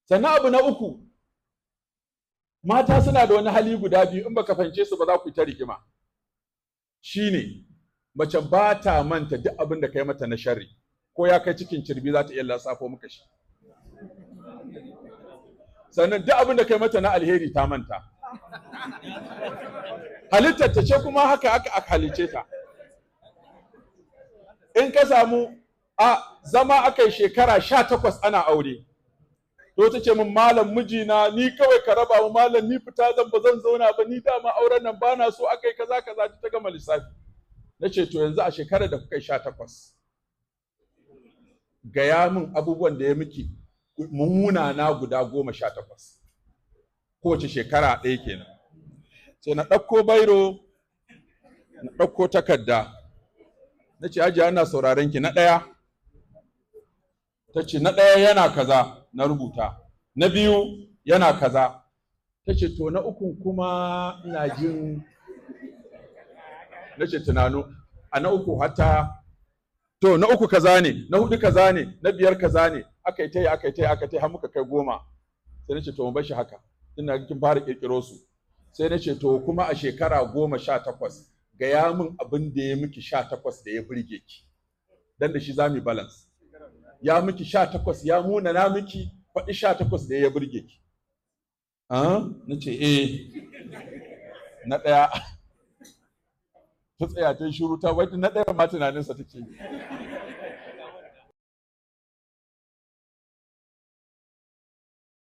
sannan abu na uku, mata suna da wani hali guda biyu in baka fahimce su ba za ku yi ta rigima. Shine mace ba ta manta duk abin da kai mata na sharri, ko ya kai cikin cirbi za ta iya lissafo muka shi. Sannan duk abin da kai mata na alheri ta manta. Halittar ta ce kuma haka aka halice ta. In ka samu zama aka yi shekara 18 ana aure, to ta ce min malam mijina ni kawai ka raba mu malam, ni fita zan ba zan zauna ba, ni dama auren nan bana so, akai kaza kaza ta gama lissafi. Na ce to yanzu a shekarar da kuka yi 18 gaya min abubuwan da ya miki munana guda 18 kowace shekara ɗaya kenan. Sai na ɗauko bairo na ɗauko takarda na ce hajiya ana sauraron ki. Na ɗaya ta ce na ɗaya yana kaza, na rubuta. Na biyu yana kaza. Ta ce to na ukun kuma ina jin, na ce tunano a na uku hata, to na uku kaza ne, na hudu kaza ne, na biyar kaza ne, aka yi har muka kai 10. Sai na ce to mu bar shi haka, ina kin fara kirkiro su. Sai na ce to kuma a shekara 18 gaya min abin da ya miki 18 da ya burge ki, dan da shi za mu balance. Ya miki 18 ya muna na miki, faɗi 18 da ya burge ki. Na ce na ɗaya ta tsaya ta shiru ta wai na ɗaya ma tunaninsa take.